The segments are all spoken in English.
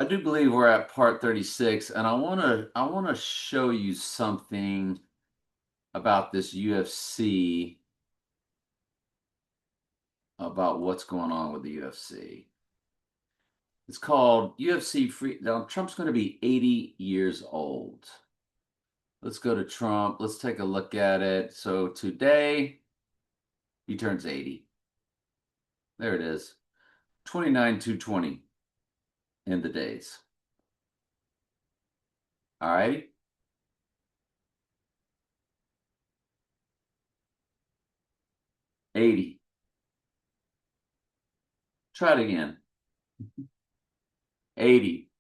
I do believe we're at part 36, and I want to show you something about this UFC, about what's going on with the UFC. It's called UFC Free. Now, Trump's going to be 80 years old. Let's go to Trump. Let's take a look at it. So today he turns 80. There it is. 29/2/20 in the days. All right. 80. Try it again. 80.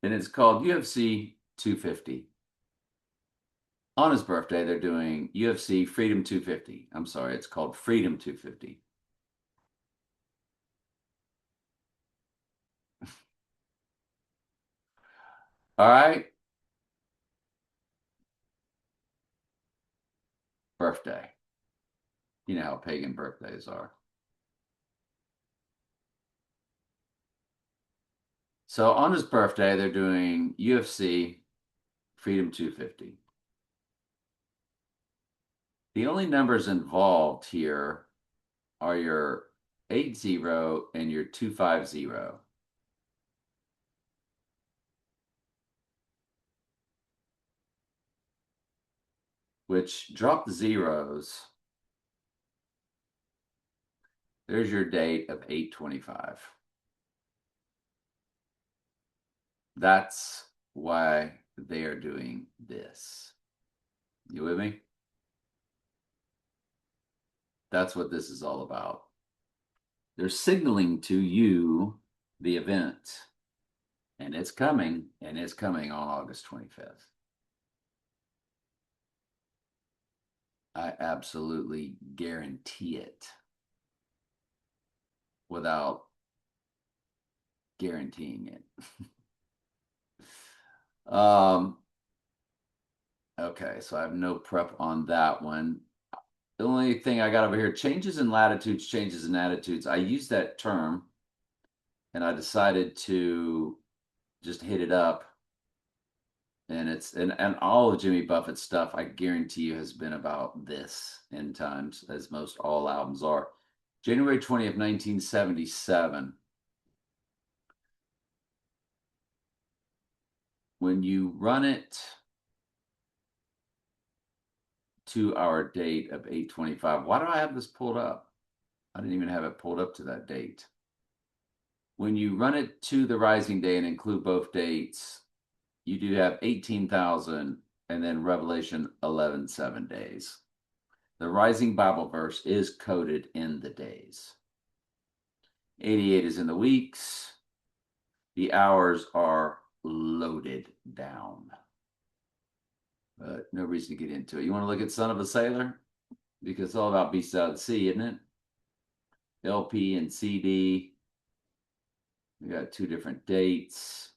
And it's called UFC 250. On his birthday, they're doing UFC Freedom 250. I'm sorry, it's called Freedom 250. All right, birthday. You know how pagan birthdays are. So on his birthday, they're doing UFC Freedom 250. The only numbers involved here are your 80 and your 250, which drop the zeros. There's your date of 8/25. That's why they are doing this. You with me? That's what this is all about. They're signaling to you the event, and it's coming, on August 25th. I absolutely guarantee it without guaranteeing it. Okay, so I have no prep on that one. The only thing I got over here, changes in latitudes, changes in attitudes. I use that term and I decided to just hit it up. And and all of Jimmy Buffett's stuff, I guarantee you, has been about this in times, as most all albums are. January 20th, 1977. When you run it to our date of 8/25, why do I have this pulled up? I didn't even have it pulled up to that date. When you run it to the rising day and include both dates, you do have 18,000 and then Revelation 11:7 days. The rising Bible verse is coded in the days. 88 is in the weeks. The hours are loaded down. But no reason to get into it. You want to look at Son of a Sailor? Because it's all about Beasts Out of the Sea, isn't it? LP and CD. We got two different dates.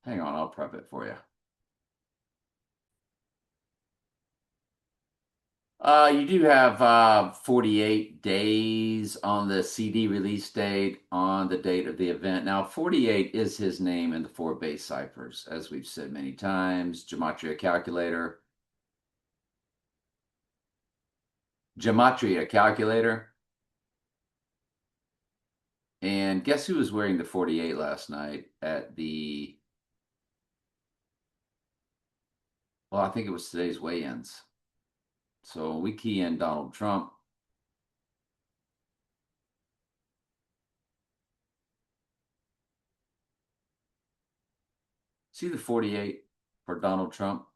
Hang on, I'll prep it for you. You do have 48 days on the CD release date on the date of the event. Now, 48 is his name in the four base ciphers, as we've said many times. Gematria calculator. Gematria calculator. And guess who was wearing the 48 last night at the, well, I think it was today's weigh-ins. So we key in Donald Trump. See the 48 for Donald Trump?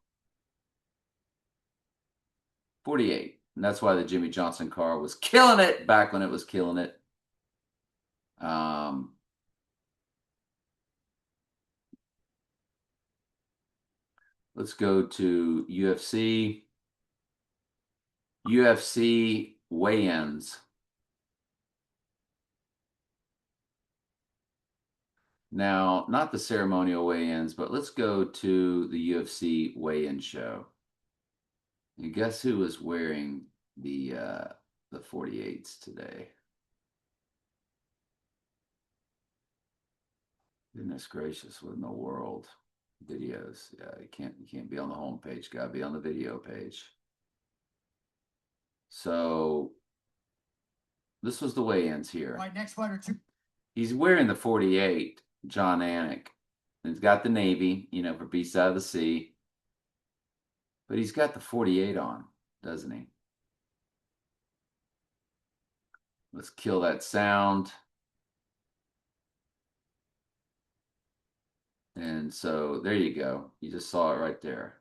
48. And that's why the Jimmy Johnson car was killing it back when it was killing it. Um, let's go to UFC. UFC weigh-ins. Now, not the ceremonial weigh-ins, but let's go to the UFC weigh-in show. And guess who was wearing the 48s today? Goodness gracious, what in the world? Videos. Yeah, you can't be on the home page, gotta be on the video page. So this was the weigh-ins here. All right, next fighter, two. He's wearing the 48, John Anik. He's got the Navy, for Beast Out of the Sea. But he's got the 48 on, doesn't he? Let's kill that sound. And so there you go. You just saw it right there.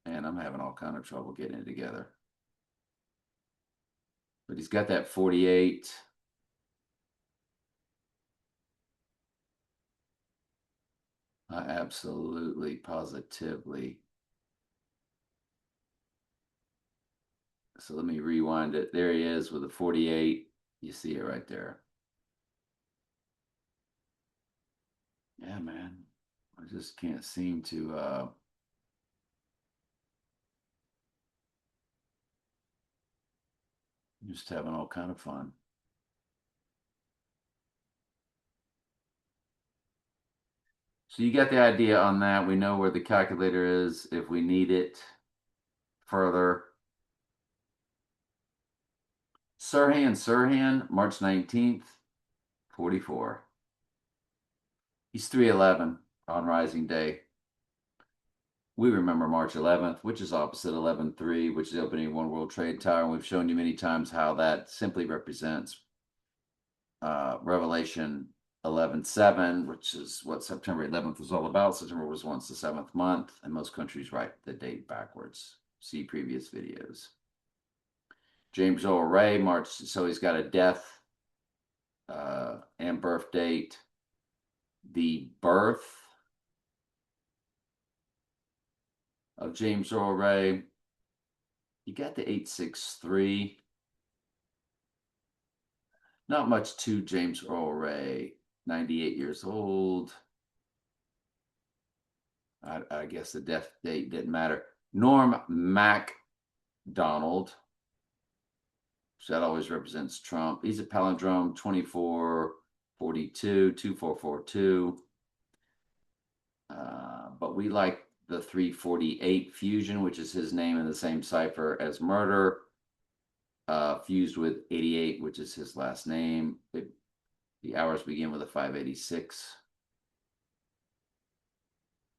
And I'm having all kind of trouble getting it together. But he's got that 48. Absolutely, positively. So let me rewind it. There he is with the 48. You see it right there. Yeah, man. I just can't seem to just having all kind of fun. So you get the idea on that. We know where the calculator is if we need it further. Sirhan, March 19th, 44. He's 311 on Rising Day. We remember March 11th, which is opposite 11/3, which is the opening of One World Trade Tower. And we've shown you many times how that simply represents Revelation 11:7, which is what September 11th was all about. September was once the 7th month, and most countries write the date backwards. See previous videos. James Earl Ray, March, so he's got a death and birth date. The birth of James Earl Ray, you got the 863. Not much to James Earl Ray, 98 years old. I guess the death date didn't matter. Norm MacDonald, so that always represents Trump. He's a palindrome, 2442, 2442. But we like the 348 fusion, which is his name in the same cipher as murder, fused with 88, which is his last name. The hours begin with a 586.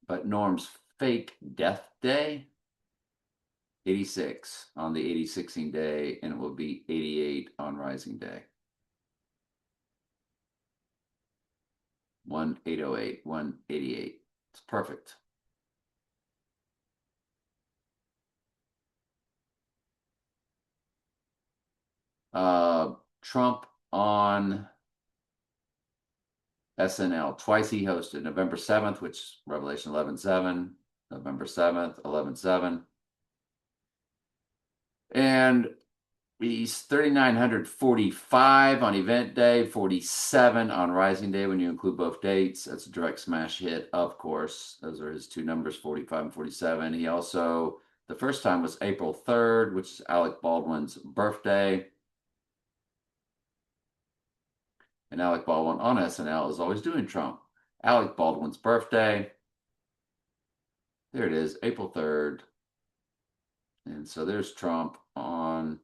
But Norm's fake death day, 86 on the 86ing day, and it will be 88 on Rising Day. 1808, 188. It's perfect. Trump on SNL. Twice he hosted. November 7th, which is Revelation 11:7. November 7th, 11:7. And he's 3,945 on event day, 47 on Rising Day when you include both dates. That's a direct smash hit, of course. Those are his two numbers, 45 and 47. He also, the first time was April 3rd, which is Alec Baldwin's birthday. And Alec Baldwin on SNL is always doing Trump. Alec Baldwin's birthday. There it is, April 3rd. And so there's Trump on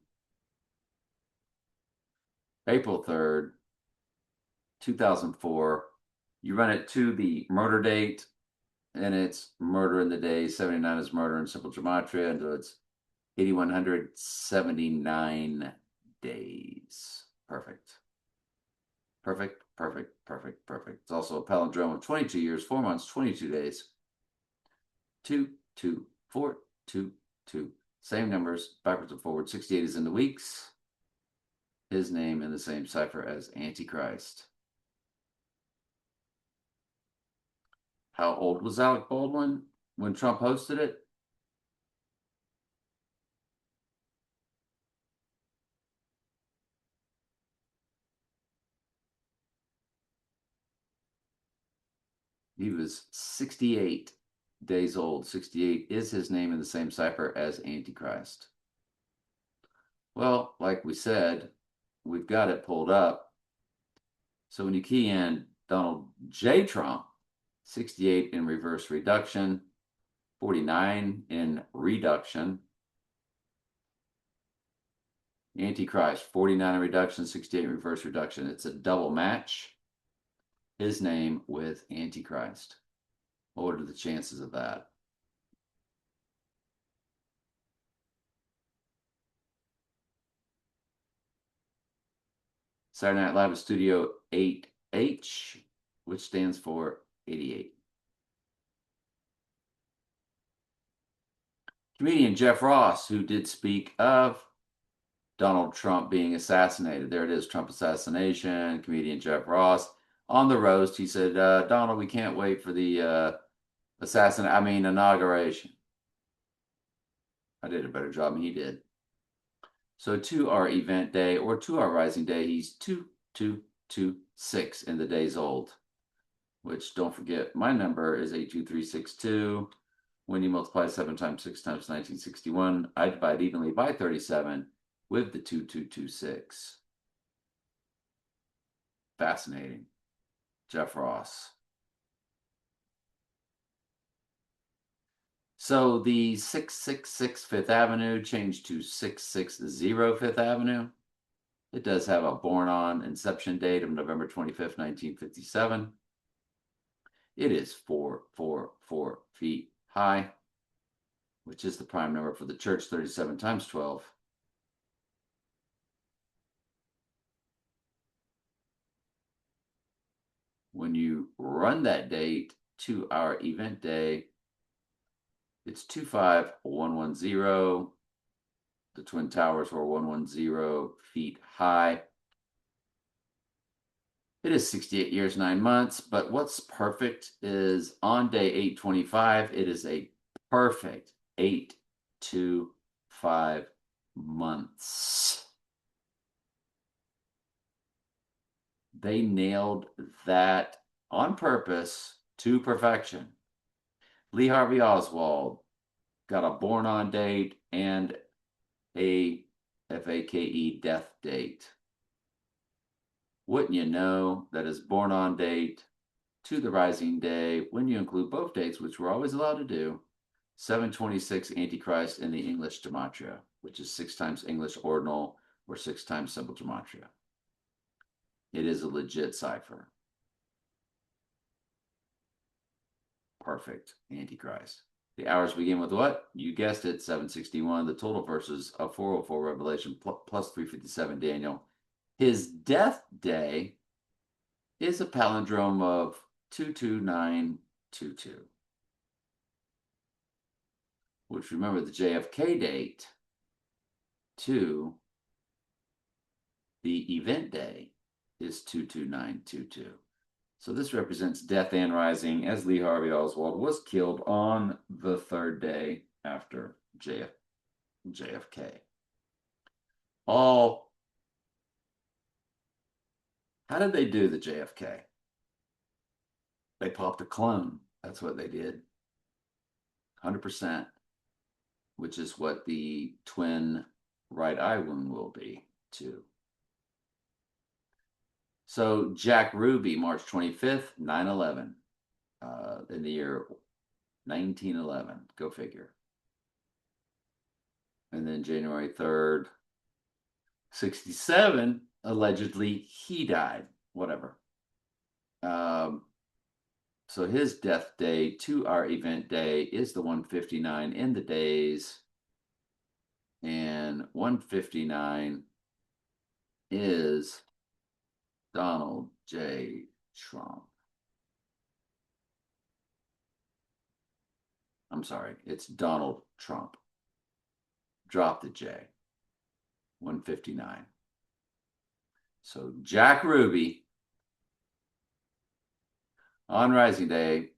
April 3rd, 2004. You run it to the murder date, and it's murder in the day. 79 is murder in simple gematria, and so it's 8,179 days. Perfect. Perfect, perfect, perfect, perfect. It's also a palindrome of 22 years, 4 months, 22 days. 2, 2, 4, 2, 2. Same numbers, backwards and forwards. 68 is in the weeks. His name in the same cipher as Antichrist. How old was Alec Baldwin when Trump hosted it? He was 68 days old. 68 is his name in the same cipher as Antichrist. Well, like we said, we've got it pulled up. So when you key in Donald J. Trump, 68 in reverse reduction, 49 in reduction. Antichrist, 49 in reduction, 68 in reverse reduction. It's a double match. His name with Antichrist. What are the chances of that? Saturday Night Live is Studio 8H, which stands for 88. Comedian Jeff Ross, who did speak of Donald Trump being assassinated. There it is, Trump assassination. Comedian Jeff Ross on the roast. He said, Donald, we can't wait for the inauguration. I did a better job than he did. So to our event day or to our rising day, he's 2226 in the days old, which don't forget, my number is 82362. When you multiply 7 times 6 times 1961, I divide evenly by 37 with the 2226. Fascinating. Jeff Ross. So the 666 Fifth Avenue changed to 660 Fifth Avenue. It does have a born on inception date of November 25th, 1957. It is 444 feet high, which is the prime number for the church, 37 times 12. When you run that date to our event day, it's 25110. The Twin Towers were 110 feet high. It is 68 years, 9 months, but what's perfect is on day 825, it is a perfect 825 months. They nailed that on purpose to perfection. Lee Harvey Oswald got a born on date and a FAKE death date. Wouldn't you know that his born on date to the rising day, when you include both dates, which we're always allowed to do, 726 Antichrist in the English gematria, which is 6 times English ordinal or 6 times simple gematria. It is a legit cipher. Perfect Antichrist. The hours begin with what? You guessed it, 761. The total verses of 404 Revelation plus 357 Daniel. His death day is a palindrome of 22922. Which, remember, the JFK date to the event day is 22922. So this represents death and rising, as Lee Harvey Oswald was killed on the third day after JFK. How did they do the JFK? They popped a clone. That's what they did. 100%, which is what the twin right eye wound will be too. So Jack Ruby, March 25th, 9/11, in the year 1911. Go figure. And then January 3rd, 67, allegedly he died. Whatever. So his death day to our event day is the 159 in the days. And 159 is Donald J. Trump. I'm sorry, it's Donald Trump. Drop the J. 159. So Jack Ruby on Rising Day,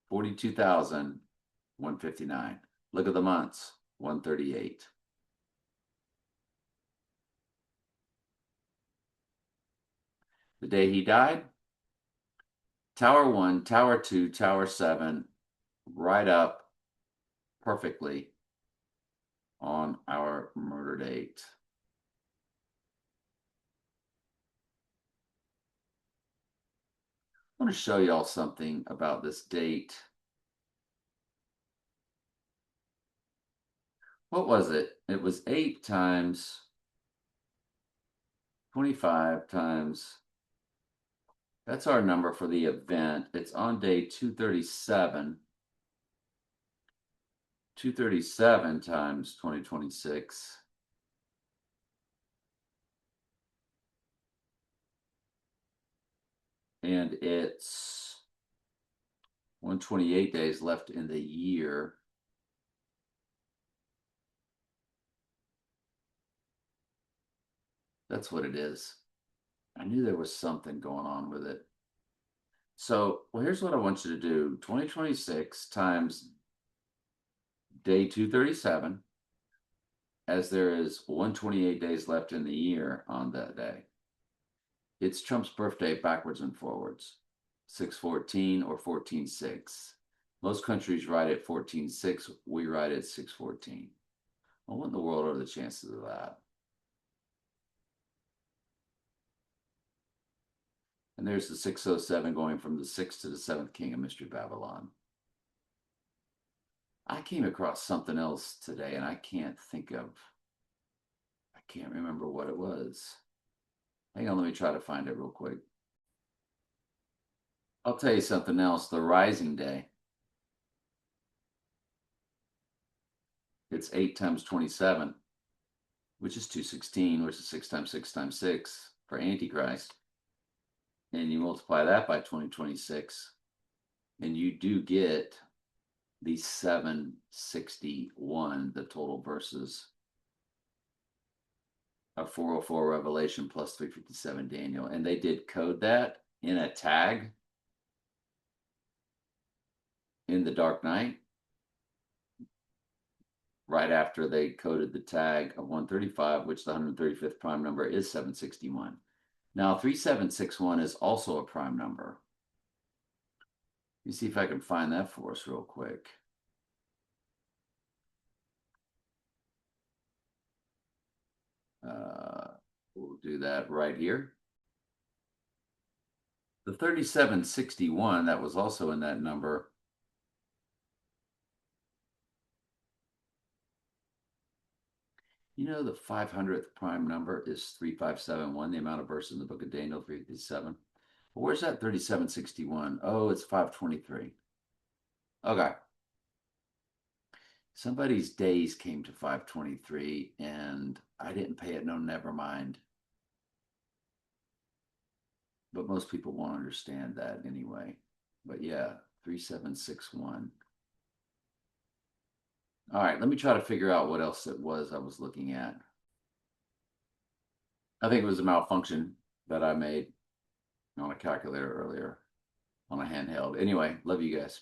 42,159. Look at the months, 138. The day he died, Tower 1, Tower 2, Tower 7, right up perfectly on our murder date. I want to show y'all something about this date. What was it? It was 8 times 25 times. That's our number for the event. It's on day 237. 237 times 2026. And it's 128 days left in the year. That's what it is. I knew there was something going on with it. So, well, here's what I want you to do. 2026 times day 237, as there is 128 days left in the year on that day. It's Trump's birthday backwards and forwards. 614 or 146. Most countries write it 146. We write it 614. Well, what in the world are the chances of that? And there's the 607 going from the 6th to the 7th king of Mystery Babylon. I came across something else today and I can't remember what it was. Hang on, let me try to find it real quick. I'll tell you something else. The Rising Day. It's 8 times 27, which is 216, which is 6 times 6 times 6 for Antichrist. And you multiply that by 2026, and you do get the 761, the total verses of 404 Revelation plus 357 Daniel. And they did code that in a tag in the Dark Knight right after they coded the tag of 135, which the 135th prime number is 761. Now, 3761 is also a prime number. Let me see if I can find that for us real quick. We'll do that right here. The 3761, that was also in that number. You know, the 500th prime number is 3571, the amount of verses in the book of Daniel, 357. But where's that 3761? Oh, it's 523. Okay. Somebody's days came to 523 and I didn't pay it. No, never mind. But most people won't understand that anyway. But yeah, 3761. All right, let me try to figure out what else it was I was looking at. I think it was a malfunction that I made on a calculator earlier on a handheld. Anyway, love you guys.